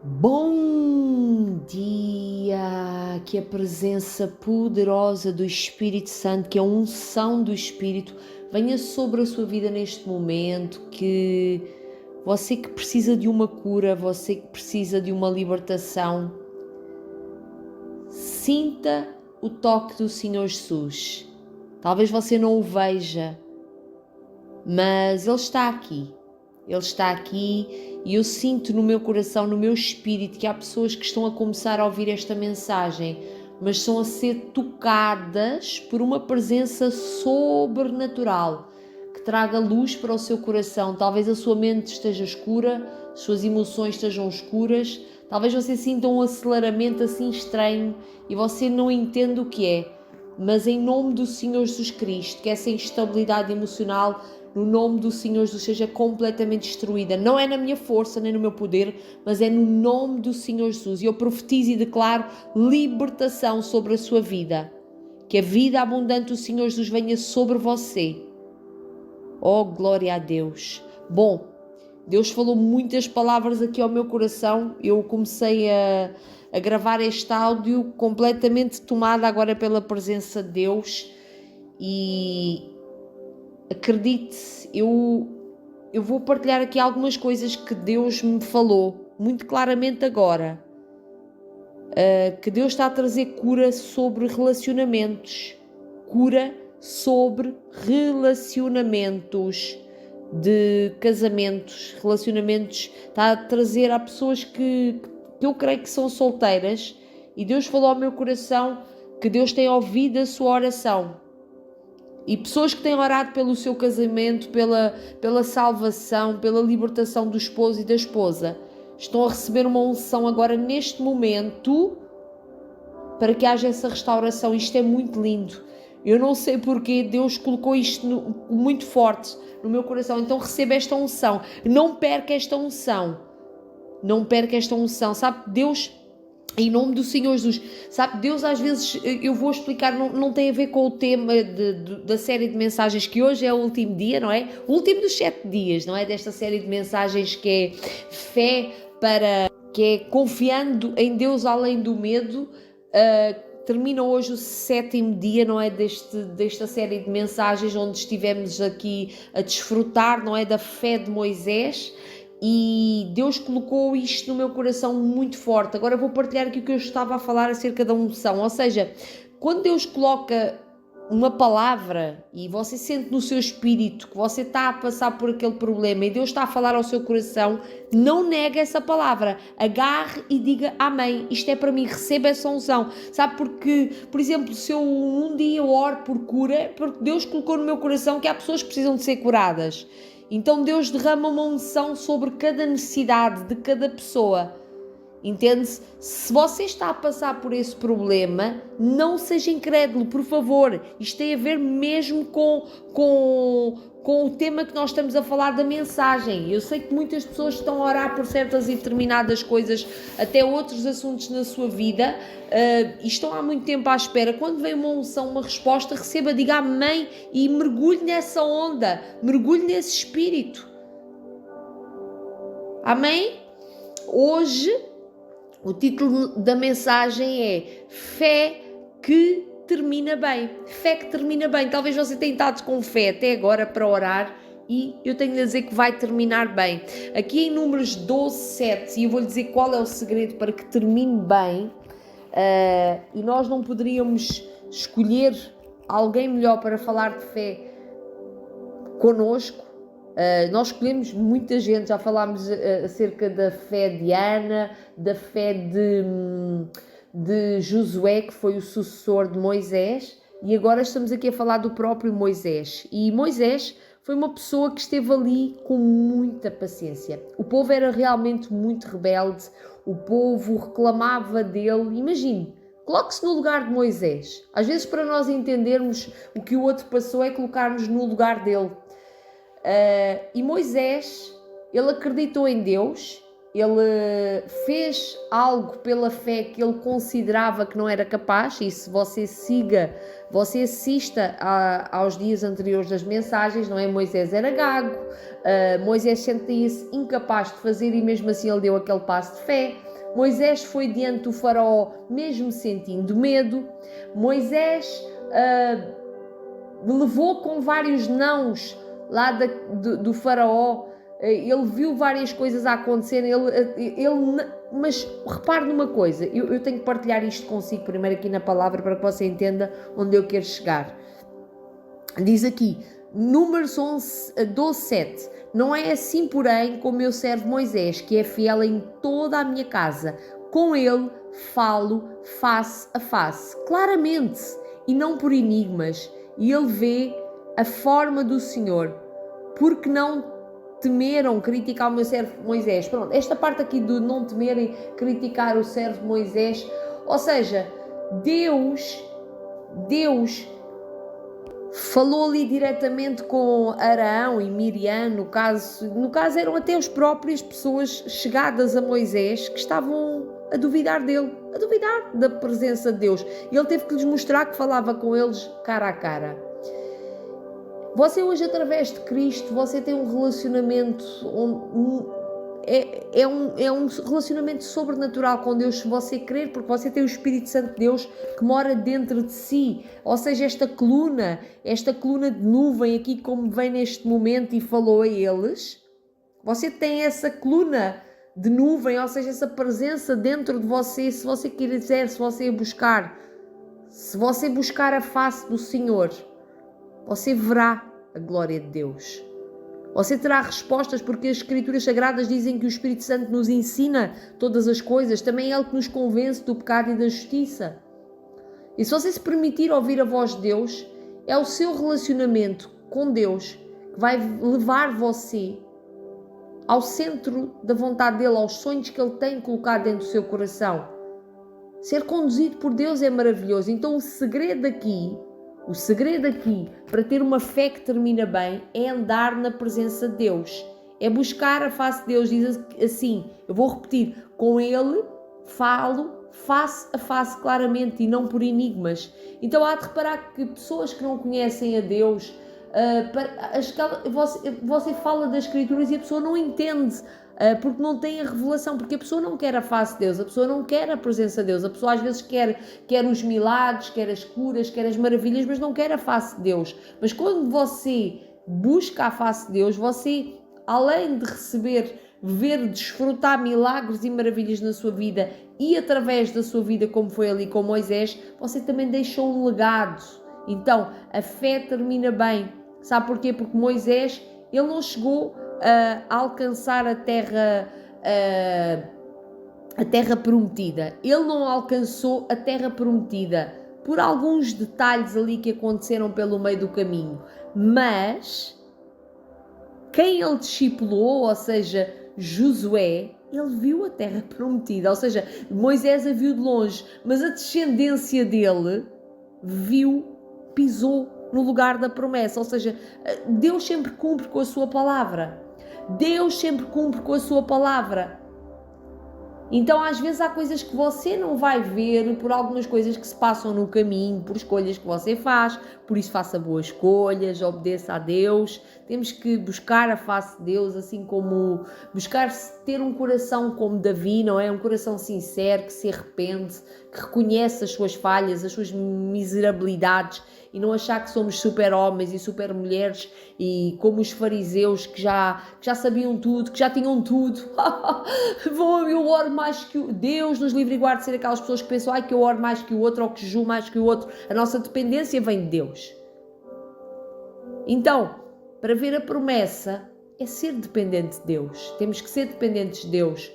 Bom dia! Que a presença poderosa do Espírito Santo, que a unção do Espírito, venha sobre a sua vida neste momento, que você que precisa de uma cura, você que precisa de uma libertação, sinta o toque do Senhor Jesus. Talvez você não o veja, mas Ele está aqui. Ele está aqui e eu sinto no meu coração, no meu espírito, que há pessoas que estão a começar a ouvir esta mensagem, mas estão a ser tocadas por uma presença sobrenatural que traga luz para o seu coração. Talvez a sua mente esteja escura, as suas emoções estejam escuras, talvez você sinta um aceleramento assim estranho e você não entenda o que é. Mas em nome do Senhor Jesus Cristo, que essa instabilidade emocional, no nome do Senhor Jesus, seja completamente destruída. Não é na minha força, nem no meu poder, mas é no nome do Senhor Jesus. E eu profetizo e declaro libertação sobre a sua vida. Que a vida abundante do Senhor Jesus venha sobre você. Oh, glória a Deus. Bom, Deus falou muitas palavras aqui ao meu coração. Eu comecei a gravar este áudio completamente tomada agora pela presença de Deus. E acredite, eu vou partilhar aqui algumas coisas que Deus me falou muito claramente agora. Que Deus está a trazer cura sobre relacionamentos. Cura sobre relacionamentos de casamentos, relacionamentos. Está a trazer a pessoas que eu creio que são solteiras, e Deus falou ao meu coração que Deus tem ouvido a sua oração. E pessoas que têm orado pelo seu casamento, pela salvação, pela libertação do esposo e da esposa, estão a receber uma unção agora neste momento para que haja essa restauração. Isto é muito lindo. Eu não sei porquê, Deus colocou isto muito forte no meu coração. Então receba esta unção. Não perca esta unção. Não perca esta unção. Sabe, Deus, em nome do Senhor Jesus, sabe, Deus às vezes, eu vou explicar, não tem a ver com o tema da série de mensagens, que hoje é o último dia, não é? O último dos 7 dias, não é? Desta série de mensagens que é fé que é confiando em Deus além do medo. Termina hoje o 7º dia, não é, desta série de mensagens, onde estivemos aqui a desfrutar, não é, da fé de Moisés, e Deus colocou isto no meu coração muito forte. Agora vou partilhar aqui o que eu estava a falar acerca da unção, ou seja, quando Deus coloca uma palavra e você sente no seu espírito que você está a passar por aquele problema e Deus está a falar ao seu coração, não negue essa palavra, agarre e diga amém, isto é para mim, receba essa unção, sabe? Porque, por exemplo, se eu um dia oro por cura, porque Deus colocou no meu coração que há pessoas que precisam de ser curadas, então Deus derrama uma unção sobre cada necessidade de cada pessoa. Entende-se? Se você está a passar por esse problema, não seja incrédulo, por favor. Isto tem a ver mesmo com o tema que nós estamos a falar da mensagem. Eu sei que muitas pessoas estão a orar por certas e determinadas coisas, até outros assuntos na sua vida, e estão há muito tempo à espera. Quando vem uma unção, uma resposta, receba, diga amém e mergulhe nessa onda, mergulhe nesse espírito. Amém? Hoje o título da mensagem é Fé que termina bem. Fé que termina bem. Talvez você tenha estado com fé até agora para orar e eu tenho de dizer que vai terminar bem. Aqui em Números 12:7, e eu vou lhe dizer qual é o segredo para que termine bem, e nós não poderíamos escolher alguém melhor para falar de fé connosco. Nós escolhemos muita gente, já falámos acerca da fé de Ana, da fé de Josué, que foi o sucessor de Moisés, e agora estamos aqui a falar do próprio Moisés. E Moisés foi uma pessoa que esteve ali com muita paciência. O povo era realmente muito rebelde, o povo reclamava dele. Imagine, coloque-se no lugar de Moisés. Às vezes, para nós entendermos o que o outro passou, é colocar-nos no lugar dele. E Moisés, ele acreditou em Deus, ele fez algo pela fé que ele considerava que não era capaz, e se você assista aos dias anteriores das mensagens, não é? Moisés era gago, Moisés sentia-se incapaz de fazer e mesmo assim ele deu aquele passo de fé. Moisés foi diante do faraó mesmo sentindo medo. Moisés levou com vários nãos lá do faraó. Ele viu várias coisas a acontecer, mas repare numa coisa, eu tenho que partilhar isto consigo primeiro aqui na palavra para que você entenda onde eu quero chegar. Diz aqui, Números 12:7, não é assim, porém, com o meu servo Moisés, que é fiel em toda a minha casa. Com ele falo face a face, claramente, e não por enigmas, e ele vê a forma do Senhor, porque não temeram criticar o meu servo Moisés. Pronto, esta parte aqui do não temerem criticar o servo Moisés, ou seja, Deus falou ali diretamente com Arão e Miriam, no caso eram até as próprias pessoas chegadas a Moisés que estavam a duvidar dele, a duvidar da presença de Deus. E ele teve que lhes mostrar que falava com eles cara a cara. Você hoje, através de Cristo, você tem um relacionamento, é um relacionamento sobrenatural com Deus, se você crer, porque você tem o Espírito Santo de Deus que mora dentro de si. Ou seja, esta coluna de nuvem aqui, como vem neste momento e falou a eles, você tem essa coluna de nuvem, ou seja, essa presença dentro de você. Se você quiser, se você buscar a face do Senhor, você verá a glória de Deus. Você terá respostas, porque as Escrituras Sagradas dizem que o Espírito Santo nos ensina todas as coisas. Também é Ele que nos convence do pecado e da justiça. E se você se permitir ouvir a voz de Deus, é o seu relacionamento com Deus que vai levar você ao centro da vontade dEle, aos sonhos que Ele tem colocado dentro do seu coração. Ser conduzido por Deus é maravilhoso. Então o segredo aqui para ter uma fé que termina bem é andar na presença de Deus, é buscar a face de Deus. Diz assim, eu vou repetir, com Ele falo face a face claramente e não por enigmas. Então há de reparar que pessoas que não conhecem a Deus, você fala das Escrituras e a pessoa não entende, porque não tem a revelação, porque a pessoa não quer a face de Deus, a pessoa não quer a presença de Deus, a pessoa às vezes quer os milagres, quer as curas, quer as maravilhas, mas não quer a face de Deus. Mas quando você busca a face de Deus, você, além de receber, ver, desfrutar milagres e maravilhas na sua vida e através da sua vida, como foi ali com Moisés, você também deixou um legado. Então a fé termina bem. Sabe porquê? Porque Moisés, ele não chegou a alcançar a terra prometida. Ele não alcançou a terra prometida por alguns detalhes ali que aconteceram pelo meio do caminho. Mas quem ele discipulou, ou seja, Josué, ele viu a terra prometida. Ou seja, Moisés a viu de longe, mas a descendência dele pisou no lugar da promessa. Ou seja, Deus sempre cumpre com a sua palavra. Deus sempre cumpre com a sua palavra. Então às vezes há coisas que você não vai ver por algumas coisas que se passam no caminho, por escolhas que você faz, por isso faça boas escolhas, obedeça a Deus. Temos que buscar a face de Deus, assim como buscar ter um coração como Davi, não é? Um coração sincero, que se arrepende, que reconhece as suas falhas, as suas miserabilidades, e não achar que somos super homens e super mulheres e como os fariseus que já sabiam tudo, que já tinham tudo. Eu oro mais que o Deus, nos livre e guarde de ser aquelas pessoas que pensam que eu oro mais que o outro ou que jejuo mais que o outro. A nossa dependência vem de Deus. Então, para ver a promessa é ser dependente de Deus. Temos que ser dependentes de Deus,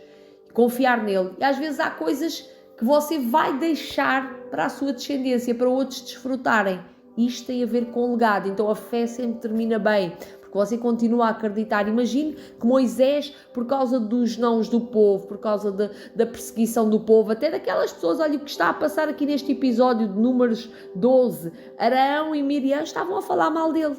confiar nele. E às vezes há coisas que você vai deixar para a sua descendência, para outros desfrutarem. Isto tem a ver com o legado. Então a fé sempre termina bem, porque você continua a acreditar. Imagine que Moisés, por causa dos nãos do povo, por causa da perseguição do povo, até daquelas pessoas, olha o que está a passar aqui neste episódio de Números 12, Arão e Miriam estavam a falar mal dele.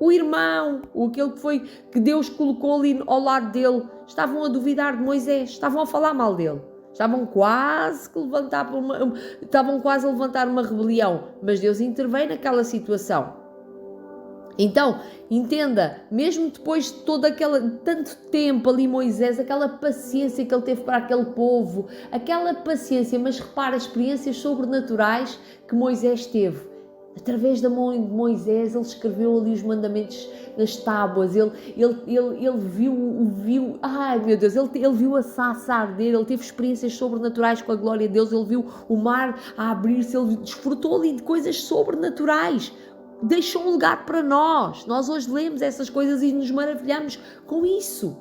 O irmão, aquele que Deus colocou ali ao lado dele, estavam a duvidar de Moisés, estavam a falar mal dele. Estavam quase a levantar uma rebelião, mas Deus interveio naquela situação. Então, entenda, mesmo depois de tanto tempo ali Moisés, aquela paciência que ele teve para aquele povo, aquela paciência, mas repara, experiências sobrenaturais que Moisés teve. Através da mão de Moisés, ele escreveu ali os mandamentos nas tábuas, ele viu, ai meu Deus, ele viu a sarça arder, ele teve experiências sobrenaturais com a glória de Deus, ele viu o mar a abrir-se, ele desfrutou ali de coisas sobrenaturais. Deixou um legado para nós. Nós hoje lemos essas coisas e nos maravilhamos com isso.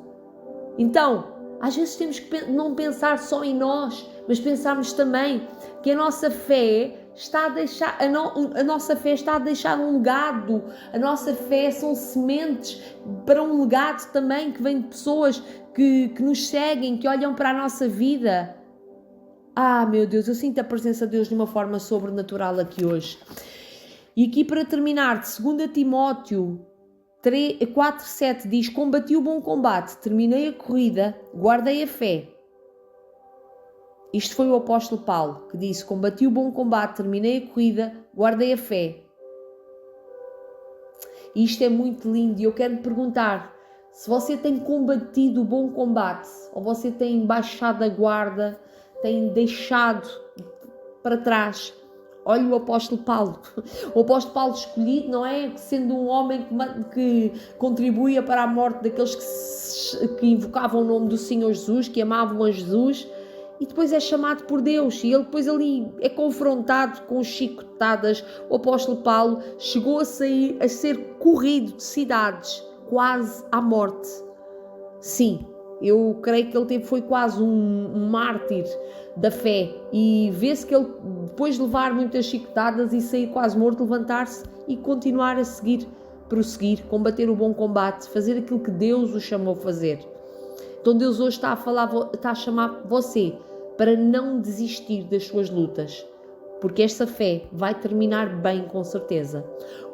Então, às vezes temos que não pensar só em nós, mas pensarmos também que a nossa fé está a nossa fé está a deixar um legado. A nossa fé são sementes para um legado também que vem de pessoas que nos seguem, que olham para a nossa vida. Ah, meu Deus, eu sinto a presença de Deus de uma forma sobrenatural aqui hoje. E aqui para terminar, de 2 Timóteo 4,7 diz: combati o bom combate, terminei a corrida, guardei a fé. Isto foi o apóstolo Paulo que disse: combati o bom combate, terminei a corrida, guardei a fé. E isto é muito lindo e eu quero lhe perguntar se você tem combatido o bom combate ou você tem baixado a guarda, tem deixado para trás. Olha o apóstolo Paulo. O apóstolo Paulo escolhido, não é? Sendo um homem que contribuía para a morte daqueles que invocavam o nome do Senhor Jesus, que amavam a Jesus, e depois é chamado por Deus, e ele depois ali é confrontado com chicotadas. O apóstolo Paulo chegou a ser corrido de cidades, quase à morte. Sim, eu creio que ele foi quase um mártir da fé, e vê-se que ele, depois de levar muitas chicotadas e sair quase morto, levantar-se e continuar a prosseguir, combater o bom combate, fazer aquilo que Deus o chamou a fazer. Então Deus hoje está a chamar você para não desistir das suas lutas, porque esta fé vai terminar bem, com certeza.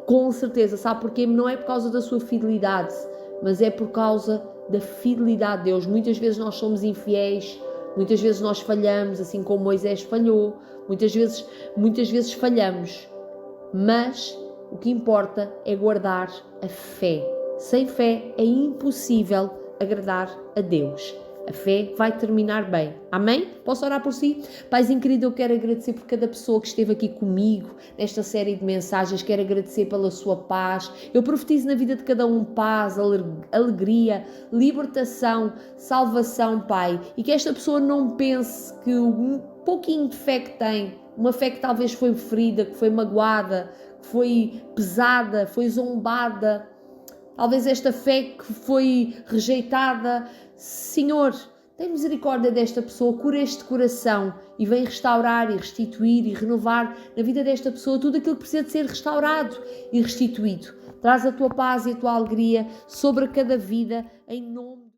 Com certeza, sabe porquê? Não é por causa da sua fidelidade, mas é por causa da fidelidade de Deus. Muitas vezes nós somos infiéis, muitas vezes nós falhamos, assim como Moisés falhou, muitas vezes falhamos, mas o que importa é guardar a fé. Sem fé é impossível agradar a Deus. A fé vai terminar bem. Amém? Posso orar por si? Paizinho querido, eu quero agradecer por cada pessoa que esteve aqui comigo nesta série de mensagens. Quero agradecer pela sua paz. Eu profetizo na vida de cada um paz, alegria, libertação, salvação, Pai. E que esta pessoa não pense que um pouquinho de fé que tem, uma fé que talvez foi ferida, que foi magoada, que foi pesada, foi zombada, talvez esta fé que foi rejeitada, Senhor, tem misericórdia desta pessoa, cura este coração e vem restaurar e restituir e renovar na vida desta pessoa tudo aquilo que precisa de ser restaurado e restituído. Traz a tua paz e a tua alegria sobre cada vida, em nome